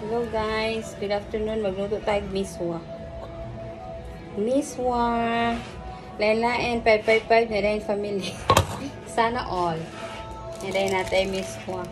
Hello guys, good afternoon. Magluto tayo miswa. Miswa. Lain-lain 555 na rin family. Sana all. Nilay natin miswa.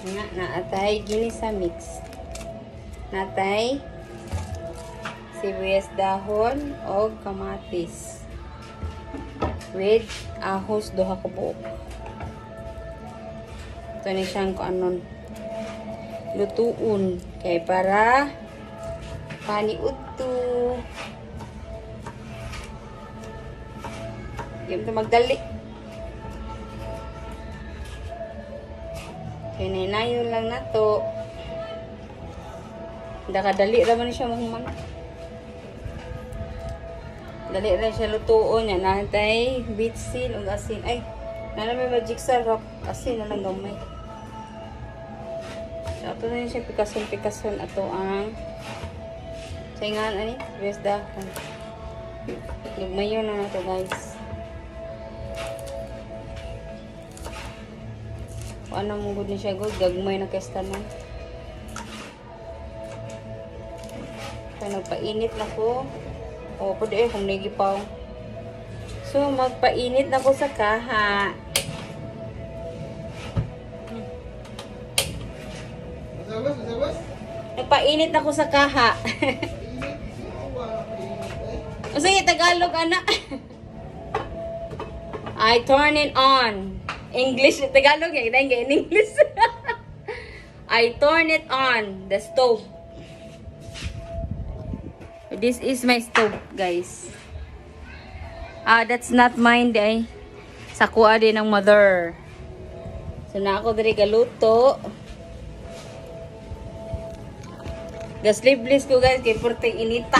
Nga naatay gini sa mix. Natay sibuyas dahon o kamatis with ahos duha ka buok. Ito na siyang anon lutuon kay para paniud to yung magdali kay ninayon lang na to kadali raman siya mahuman dali rin siya lutuon yan natay bitsil o asin ay may magic sarap asin na lang gamay. So, ito na yun siya, pikason ato ang saingan, ani, best dahon. Lugmayo na ito, guys. Kung ano mong good na siya, good, gagmay na kesta nun. Kaya nagpainit na ko. O, pwede kung nagipaw. So, magpainit na ko sa kaha. Nagpainit na ko sa kaha. O sige, Tagalog, anak. I turn it on. English, Tagalog, yan in English. I turn it on, the stove. This is my stove, guys. That's not mine, day. Sa kuha din ng mother. So, na ako diri galuto. Gaslibless ko, guys, kay purte inita.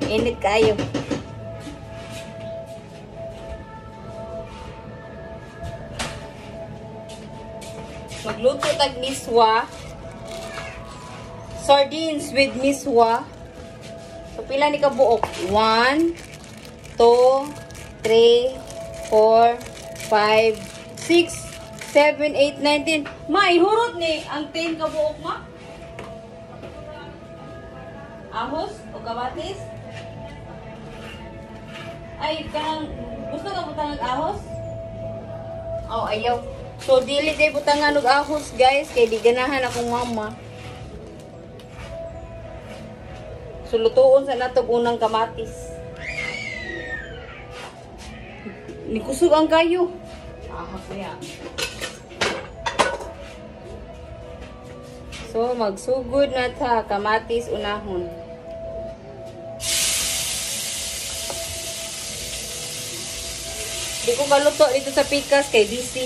Init kayo. Magluto tag miswa. Sardines with miswa. So, pila ni kabuok? 1, 2, 3, 4, 5, 6, 7, 8, 9, 10. Ma, ihurot ni ang 10 kabuok, ma? Ahos o kamatis? Ay, kanang gusto ka butang ahos? Oh, ayaw. So, dili day butangan og ahos, guys, kay di ganahan akong mama. So, lutuon sa natog unang kamatis. Nikusog ang kayo. Ahos kaya. So, magsugod na ta kamatis unahon. Di ko kaluto dito sa pikas kay DC.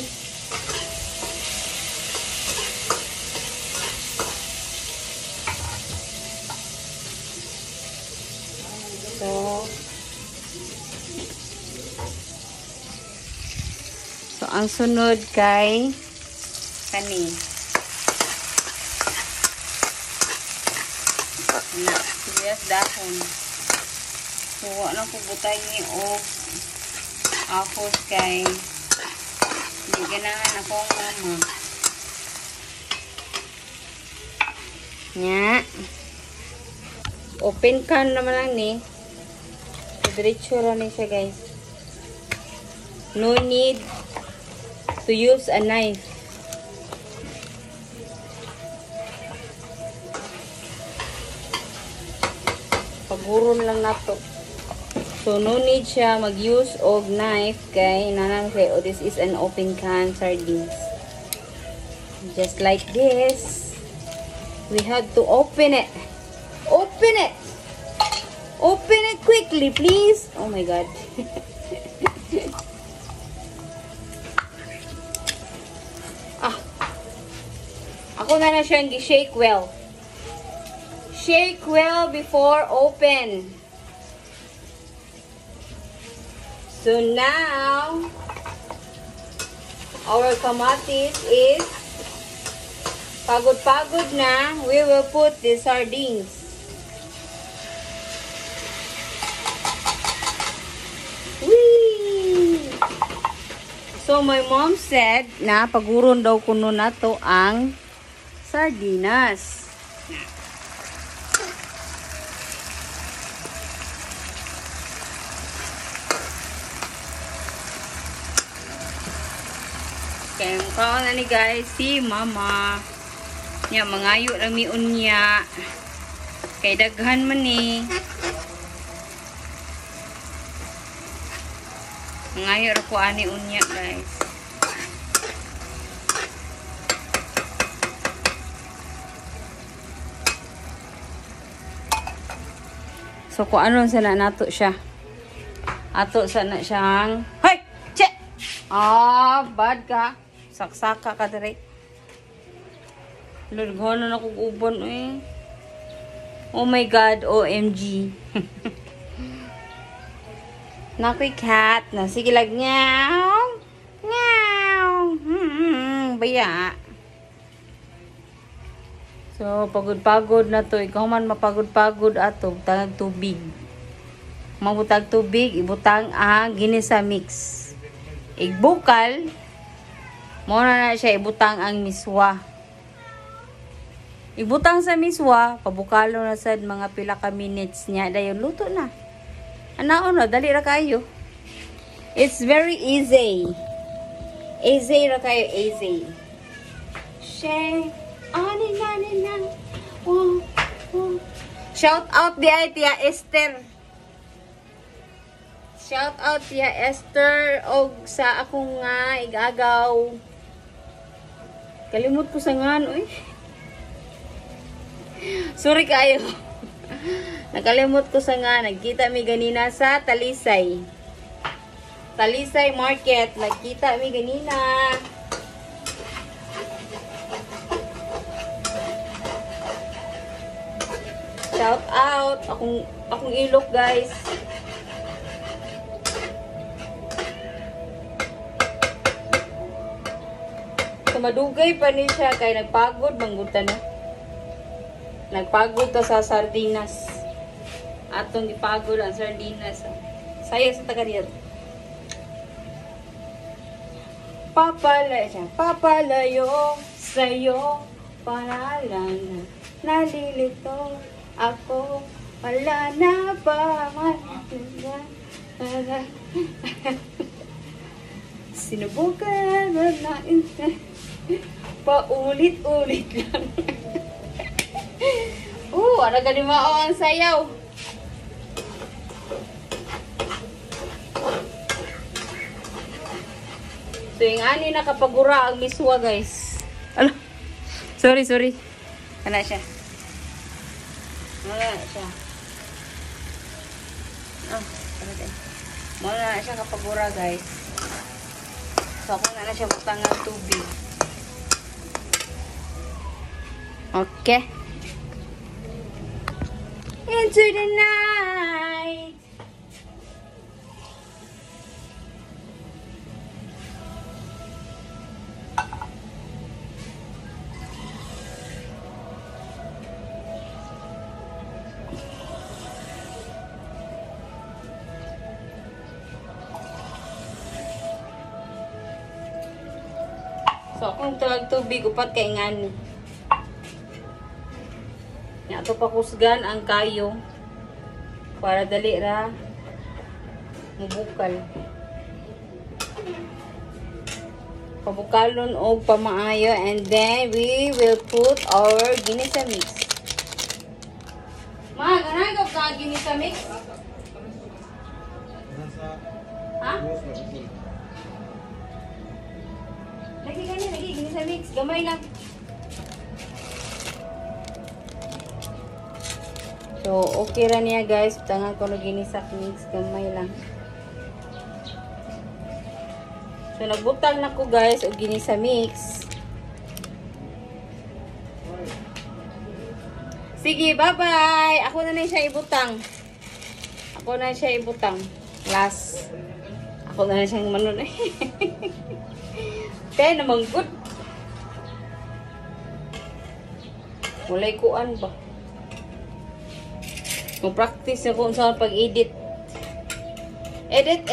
So ang sunod kay kani. Na, sibuyas dahon. So, ano ko butay ni og ahos kay hindi ganahan akong mama. Nya. Open can naman lang ni. Diretso ra ni siya, guys. No need to use a knife. Paguron lang nato. So, no need siya mag-use of knife kay nanang say, oh, this is an open can sardines. Just like this. We have to open it. Open it! Open it quickly, please. Oh my God. Ako na siyang gi-shake well. Shake well before open. So now, our kamatis is pagod-pagod na. We will put the sardines. Whee! So, my mom said na paguron daw kuno na to ang sardinas. Kaya mukha na ni guys si mama. Nya, mangayo lang mi unya. Kay daghan man ni. Mangayo ra ko ani unya guys. So, kung ano sana nato siya. Ato sana siyang... Hoy! Che! Ah, bad ka. Saksaka ka dere. Lurgono na kong ubon eh. Oh my God, OMG. Nakoy cat. Na, sige lang. Ngaw! Ngaw! Baya. So, pagod-pagod na to. Ikaw man mapagod-pagod ato. Butang tubig. Mabutang tubig, ibutang ang ginisa mix. Igbukal, muna na siya ibutang ang miswa. Ibutang sa miswa, pabukalo na sad mga pila ka minutes niya. Dayon, luto na. Anaon na, dali ra kayo. It's very easy. Easy ra kayo, easy. Shake. Anin. Oh. Shout out di ay Tia Esther. Shout out Tia Esther og sa akong nga igagaw. Kalimot ko sa ngan, uy. Sorry kayo. Nakalimot ko sa nga. Nagkita mi ganina sa Talisay. Talisay Market. Nagkita mi ganina. Shout out. Akong ilok, guys. So, madugay pa ni siya kay nagpagod manggutan na. Nagpagod to sa sardinas. Atong gipagod ang sardinas. Saya sa taga-riyad. Papalayo sa'yo para lang nalilito ako. Wala na ba sinubukan na paulit-ulit lang. Ano ka dimao ang sayaw? So, yung ani nakapagura ang miswa, guys. Ano? Sorry. Ano siya? Wala siya. Wala na siya kapagura, guys. So, ako na siya butang ng tubig. Okay. Into the night. So, kung talag tubig, upat kay ngani. Ito pakusgan ang kayo para dali ra mubukal. Pabukalon og pamaayo and then we will put our ginisa mix. Ma, ganagaw ka ginisa mix? Ha? Lagi ginisa mix. Gamay lang. So, okay ra niya guys. Tangan ko na ginisak mix. Gamay lang. So, nagbutang na ko guys o ginisa mix. Sige, bye-bye! Ako na siya ibutang. Last. Ako na siyang manon. Kaya naman good. Walay kuan ba? Mag-practice ako sa pag-edit. Edit.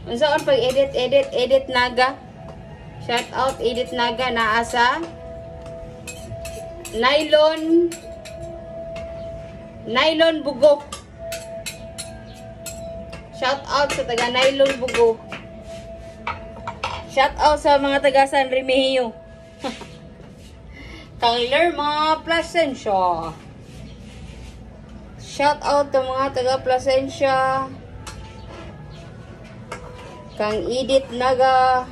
Unsaon pag edit naga. Shout out edit naga naa sa Nylon Bugo. Shout out sa taga Nylon Bugo. Shout out sa mga taga San Remigio. Kang Lerma Plasencia. Shout out sa mga taga Plasencia. Kang Edith Naga.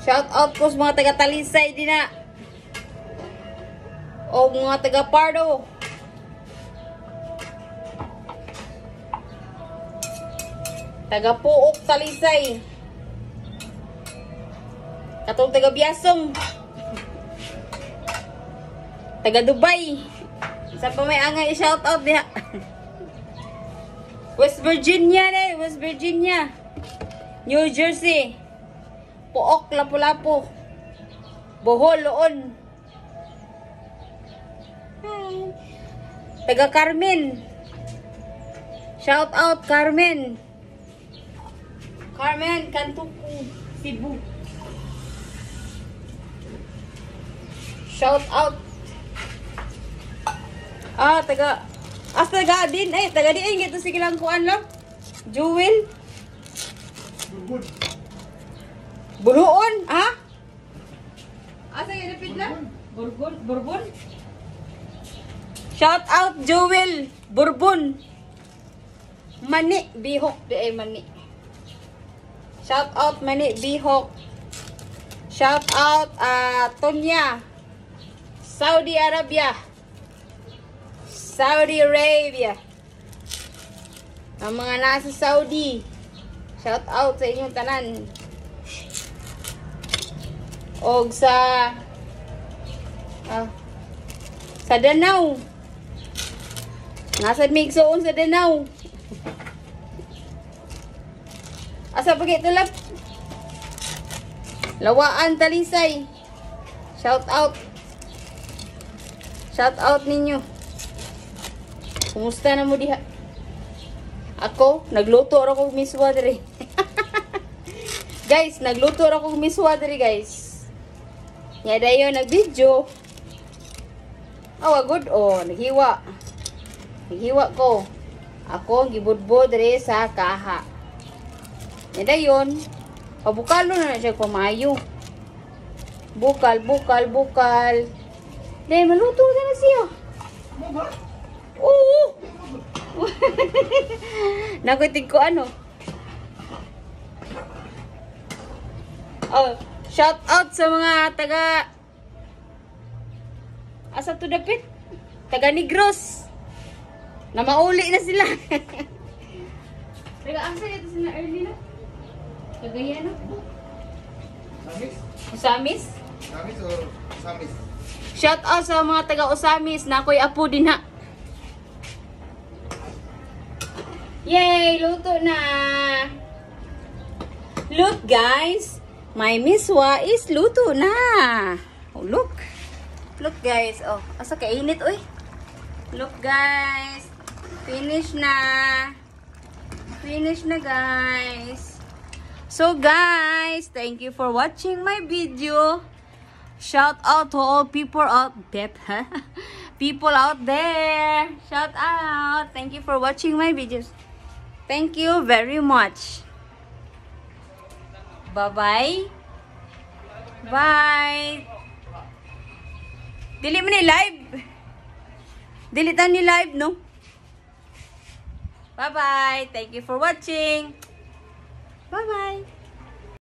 Shout out ko sa mga taga Talisay din na. O mga taga Pardo. Taga Puok Talisay. Katong taga Biasong. Taga Dubai. Sa pa may angay shout out diha. West Virginia ne, West Virginia. New Jersey. Puok Lapu-Lapu. Bohol Loon. Taga Carmen. Shout out Carmen. Carmen Cantuku, Cebu. Shout out. Taga din ay taga di ay gito sige lang kuan lang. Jewel. Buluon, ha? Asa yung repeat lang? Bourbon. Shout out Jewel Bourbon. Mani Bihok di ay Mani. Shout out Mani Bihok. Shout out Tonya. Saudi Arabia. Ang mga nasa Saudi. Shout out sa inyong tanan. Og sa Danau. Nasa Migsoon sa Danau. Asa pagi tulap? Lawaan Talisay. Shout out. Shout out ninyo. Kumusta na mo diha? Ako, nagluto ra ko miswa diri. Guys, nagluto ra ko miswa diri, guys. Nya dayon nag-video. Good naghiwa. Naghiwa ko. Ako gibudbod diri sa kaha. Nya dayon, pabukalo na siya pamayo. Bukal. Dahil maluto na siya. Oo. Nakutig ko ano. Shout out sa mga taga asa to dapit? Taga Negros. Na mauli na sila. Taga asa ito sila early na? Kagaya no? Usamis? Usamis o Usamis? Shout out sa mga taga Usamis na ako'y apo din ha. Yay! Luto na! Look guys! My miswa is luto na! Oh, look! Look guys! Oh, asa kainit oy! Look guys! Finish na! Finish na guys! So guys, thank you for watching my video. Shout out to all people out there. People out there. Shout out. Thank you for watching my videos. Thank you very much. Bye-bye. Bye. Dili mo ni live. Dilitan ni live, no? Bye-bye. Thank you for watching. Bye-bye.